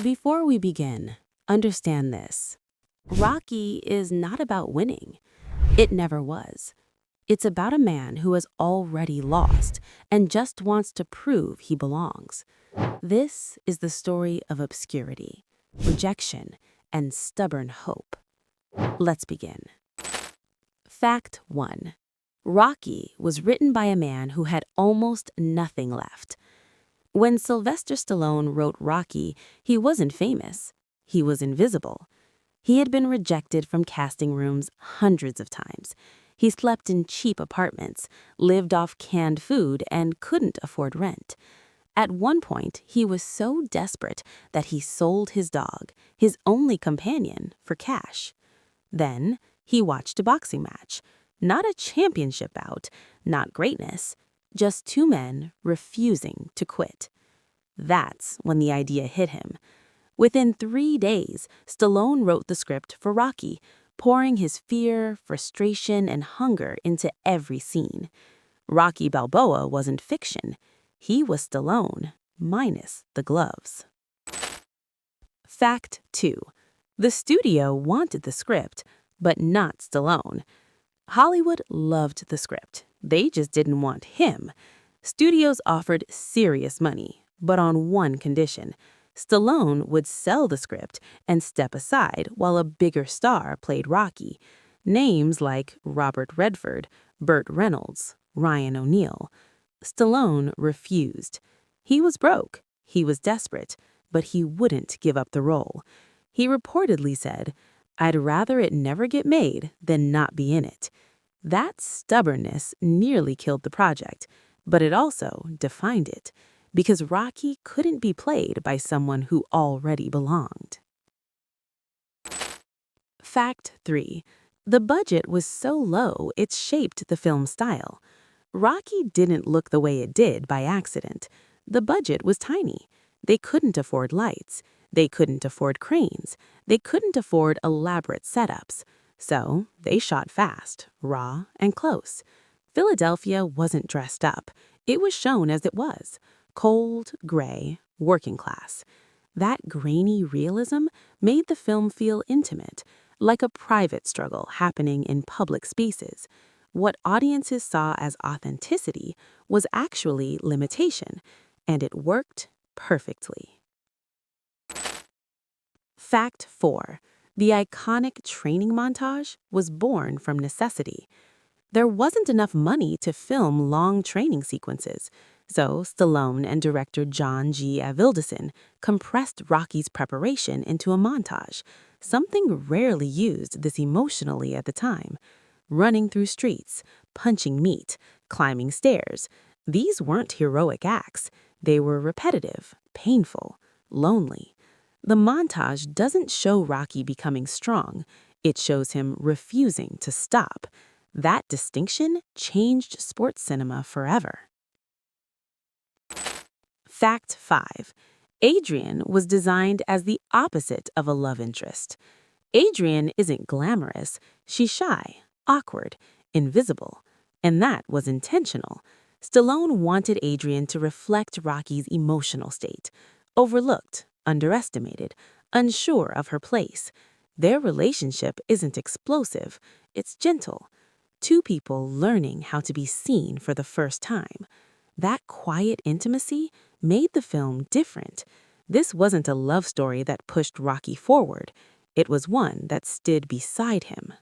Before we begin, understand this. Rocky is not about winning. It never was. It's about a man who has already lost and just wants to prove he belongs. This is the story of obscurity, rejection, and stubborn hope. Let's begin. Fact 1. Rocky was written by a man who had almost nothing left. When Sylvester Stallone wrote Rocky, he wasn't famous. He was invisible. He had been rejected from casting rooms hundreds of times. He slept in cheap apartments, lived off canned food, and couldn't afford rent. At one point, he was so desperate that he sold his dog, his only companion, for cash. Then, he watched a boxing match. Not a championship bout, not greatness, just two men refusing to quit. That's when the idea hit him. Within 3 days, Stallone wrote the script for Rocky, pouring his fear, frustration, and hunger into every scene. Rocky Balboa wasn't fiction. He was Stallone, minus the gloves. Fact 2. The studio wanted the script, but not Stallone. Hollywood loved the script. They just didn't want him. Studios offered serious money, but on one condition. Stallone would sell the script and step aside while a bigger star played Rocky. Names like Robert Redford, Burt Reynolds, Ryan O'Neal. Stallone refused. He was broke, he was desperate, but he wouldn't give up the role. He reportedly said, "I'd rather it never get made than not be in it." That stubbornness nearly killed the project, but it also defined it, because Rocky couldn't be played by someone who already belonged. Fact 3. The budget was so low it shaped the film's style. Rocky didn't look the way it did by accident. The budget was tiny. They couldn't afford lights. They couldn't afford cranes. They couldn't afford elaborate setups. So they shot fast, raw, and close. Philadelphia wasn't dressed up. It was shown as it was. Cold, gray, working class. That grainy realism made the film feel intimate, like a private struggle happening in public spaces. What audiences saw as authenticity was actually limitation, and it worked perfectly. Fact 4. The iconic training montage was born from necessity. There wasn't enough money to film long training sequences, so Stallone and director John G. Avildsen compressed Rocky's preparation into a montage, something rarely used this emotionally at the time. Running through streets, punching meat, climbing stairs. These weren't heroic acts. They were repetitive, painful, lonely. The montage doesn't show Rocky becoming strong. It shows him refusing to stop. That distinction changed sports cinema forever. Fact 5. Adrian was designed as the opposite of a love interest. Adrian isn't glamorous. She's shy, awkward, invisible. And that was intentional. Stallone wanted Adrian to reflect Rocky's emotional state. Overlooked, underestimated, unsure of her place. Their relationship isn't explosive, it's gentle. Two people learning how to be seen for the first time. That quiet intimacy made the film different. This wasn't a love story that pushed Rocky forward. It was one that stood beside him.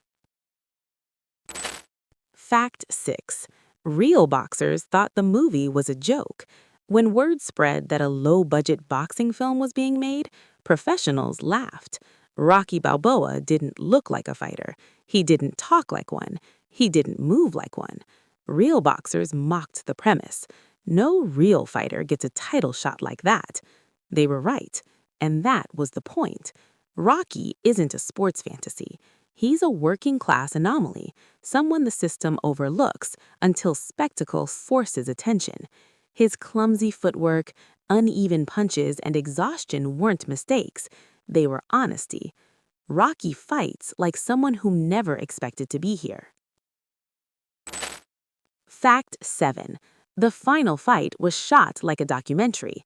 Fact 6. Real boxers thought the movie was a joke. When word spread that a low-budget boxing film was being made, professionals laughed. Rocky Balboa didn't look like a fighter. He didn't talk like one. He didn't move like one. Real boxers mocked the premise. No real fighter gets a title shot like that. They were right, and that was the point. Rocky isn't a sports fantasy. He's a working-class anomaly, someone the system overlooks until spectacle forces attention. His clumsy footwork, uneven punches, and exhaustion weren't mistakes. They were honesty. Rocky fights like someone who never expected to be here. Fact 7. The final fight was shot like a documentary.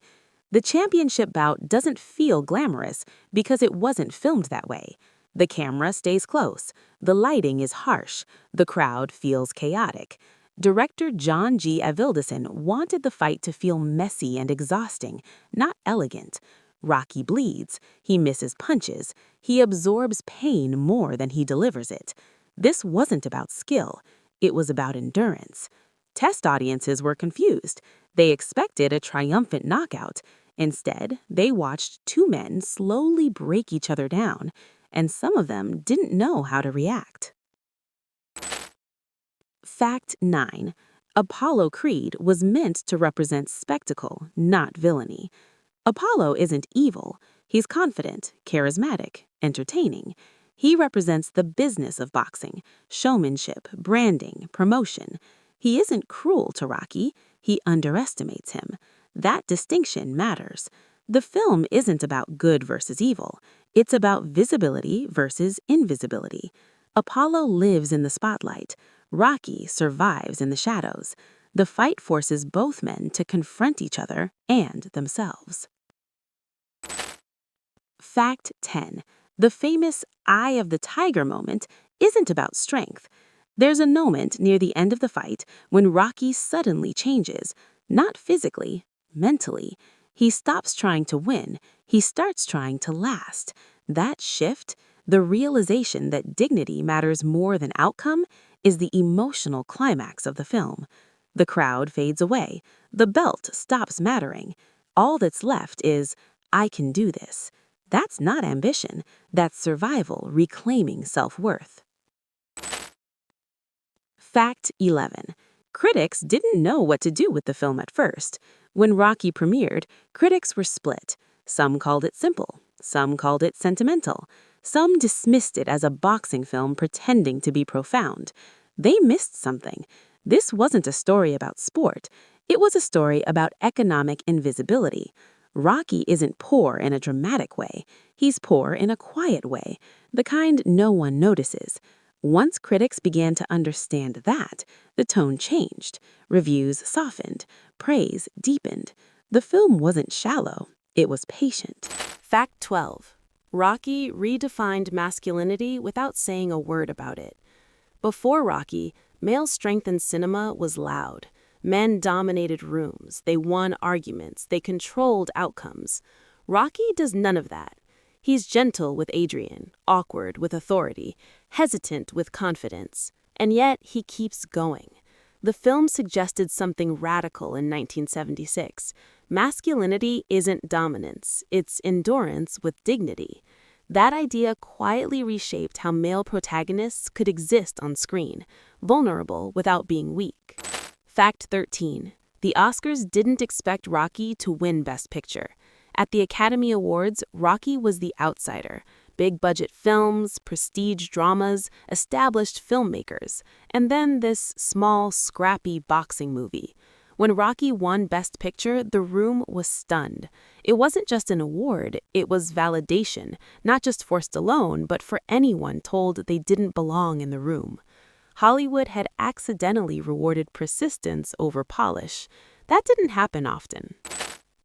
The championship bout doesn't feel glamorous because it wasn't filmed that way. The camera stays close, the lighting is harsh, the crowd feels chaotic. Director John G. Avildsen wanted the fight to feel messy and exhausting, not elegant. Rocky bleeds, he misses punches, he absorbs pain more than he delivers it. This wasn't about skill, it was about endurance. Test audiences were confused. They expected a triumphant knockout. Instead, they watched two men slowly break each other down, and some of them didn't know how to react. Fact 9. Apollo Creed was meant to represent spectacle, not villainy. Apollo isn't evil. He's confident, charismatic, entertaining. He represents the business of boxing, showmanship, branding, promotion. He isn't cruel to Rocky. He underestimates him. That distinction matters. The film isn't about good versus evil. It's about visibility versus invisibility. Apollo lives in the spotlight. Rocky survives in the shadows. The fight forces both men to confront each other and themselves. Fact 10. The famous eye of the tiger moment isn't about strength. There's a moment near the end of the fight when Rocky suddenly changes, not physically, mentally. He stops trying to win. He starts trying to last. That shift, the realization that dignity matters more than outcome, is the emotional climax of the film. The crowd fades away. The belt stops mattering. All that's left is, I can do this. That's not ambition. That's survival reclaiming self-worth. Fact 11. Critics didn't know what to do with the film at first. When Rocky premiered, critics were split. Some called it simple. Some called it sentimental. Some dismissed it as a boxing film pretending to be profound. They missed something. This wasn't a story about sport. It was a story about economic invisibility. Rocky isn't poor in a dramatic way. He's poor in a quiet way, the kind no one notices. Once critics began to understand that, the tone changed. Reviews softened. Praise deepened. The film wasn't shallow. It was patient. Fact 12. Rocky redefined masculinity without saying a word about it. Before Rocky, male strength in cinema was loud. Men dominated rooms. They won arguments. They controlled outcomes. Rocky does none of that. He's gentle with Adrian, awkward with authority, hesitant with confidence, and yet he keeps going. The film suggested something radical in 1976. Masculinity isn't dominance, it's endurance with dignity. That idea quietly reshaped how male protagonists could exist on screen, vulnerable without being weak. Fact 13. The Oscars didn't expect Rocky to win Best Picture. At the Academy Awards, Rocky was the outsider. Big-budget films, prestige dramas, established filmmakers, and then this small, scrappy boxing movie. When Rocky won Best Picture, the room was stunned. It wasn't just an award, it was validation, not just for Stallone, but for anyone told they didn't belong in the room. Hollywood had accidentally rewarded persistence over polish. That didn't happen often.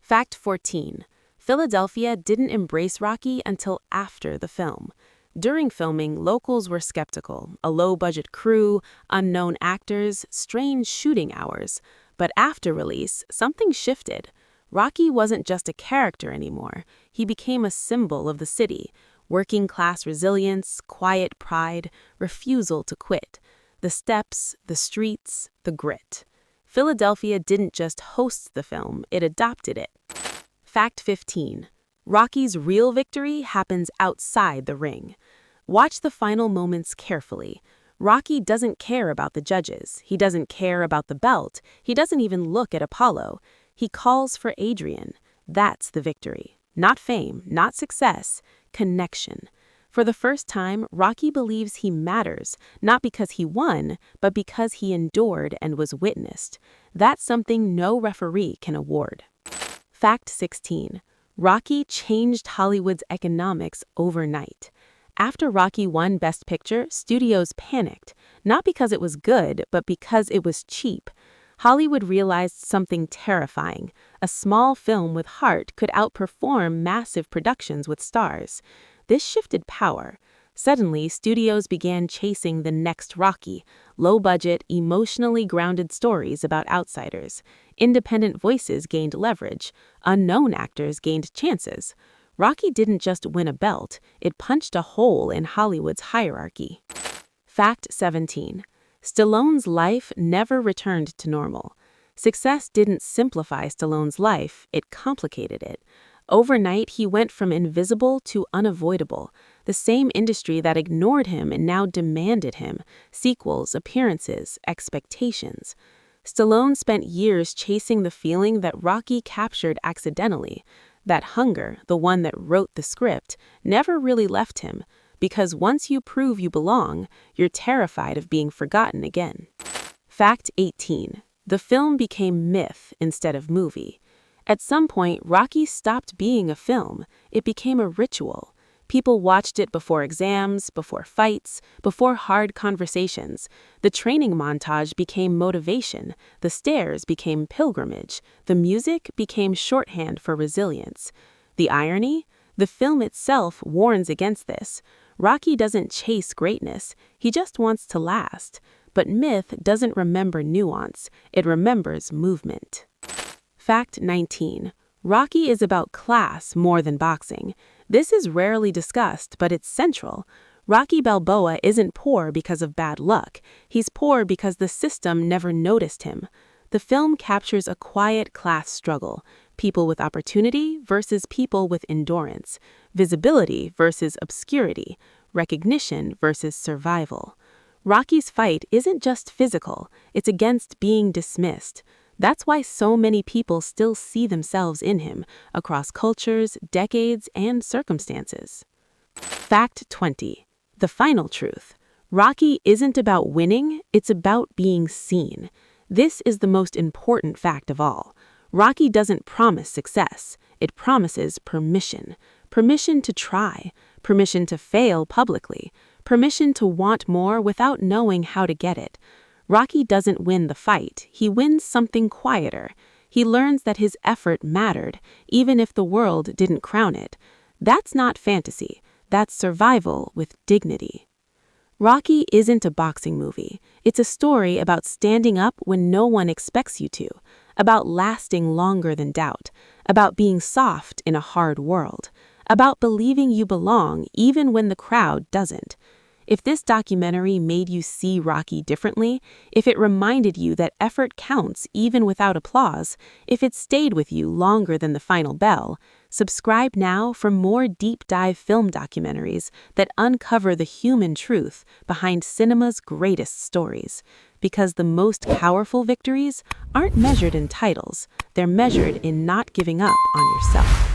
Fact 14. Philadelphia didn't embrace Rocky until after the film. During filming, locals were skeptical. A low-budget crew, unknown actors, strange shooting hours. But after release, something shifted. Rocky wasn't just a character anymore. He became a symbol of the city. Working-class resilience, quiet pride, refusal to quit. The steps, the streets, the grit. Philadelphia didn't just host the film, it adopted it. Fact 15. Rocky's real victory happens outside the ring. Watch the final moments carefully. Rocky doesn't care about the judges. He doesn't care about the belt. He doesn't even look at Apollo. He calls for Adrian. That's the victory. Not fame, not success, connection. For the first time, Rocky believes he matters, not because he won, but because he endured and was witnessed. That's something no referee can award. Fact 16. Rocky changed Hollywood's economics overnight. After Rocky won Best Picture, studios panicked, not because it was good, but because it was cheap. Hollywood realized something terrifying. A small film with heart could outperform massive productions with stars. This shifted power. Suddenly, studios began chasing the next Rocky, low-budget, emotionally grounded stories about outsiders. Independent voices gained leverage. Unknown actors gained chances. Rocky didn't just win a belt, it punched a hole in Hollywood's hierarchy. Fact 17. Stallone's life never returned to normal. Success didn't simplify Stallone's life, it complicated it. Overnight, he went from invisible to unavoidable. The same industry that ignored him and now demanded him. Sequels, appearances, expectations. Stallone spent years chasing the feeling that Rocky captured accidentally. That hunger, the one that wrote the script, never really left him. Because once you prove you belong, you're terrified of being forgotten again. Fact 18. The film became myth instead of movie. At some point, Rocky stopped being a film. It became a ritual. People watched it before exams, before fights, before hard conversations. The training montage became motivation. The stairs became pilgrimage. The music became shorthand for resilience. The irony? The film itself warns against this. Rocky doesn't chase greatness. He just wants to last. But myth doesn't remember nuance. It remembers movement. Fact 19. Rocky is about class more than boxing. This is rarely discussed, but it's central. Rocky Balboa isn't poor because of bad luck. He's poor because the system never noticed him. The film captures a quiet class struggle. People with opportunity versus people with endurance. Visibility versus obscurity. Recognition versus survival. Rocky's fight isn't just physical. It's against being dismissed. That's why so many people still see themselves in him, across cultures, decades, and circumstances. Fact 20. The final truth. Rocky isn't about winning, it's about being seen. This is the most important fact of all. Rocky doesn't promise success, it promises permission. Permission to try, permission to fail publicly, permission to want more without knowing how to get it. Rocky doesn't win the fight, he wins something quieter. He learns that his effort mattered, even if the world didn't crown it. That's not fantasy, that's survival with dignity. Rocky isn't a boxing movie. It's a story about standing up when no one expects you to, about lasting longer than doubt, about being soft in a hard world, about believing you belong even when the crowd doesn't. If this documentary made you see Rocky differently, if it reminded you that effort counts even without applause, if it stayed with you longer than the final bell, subscribe now for more deep-dive film documentaries that uncover the human truth behind cinema's greatest stories. Because the most powerful victories aren't measured in titles, they're measured in not giving up on yourself.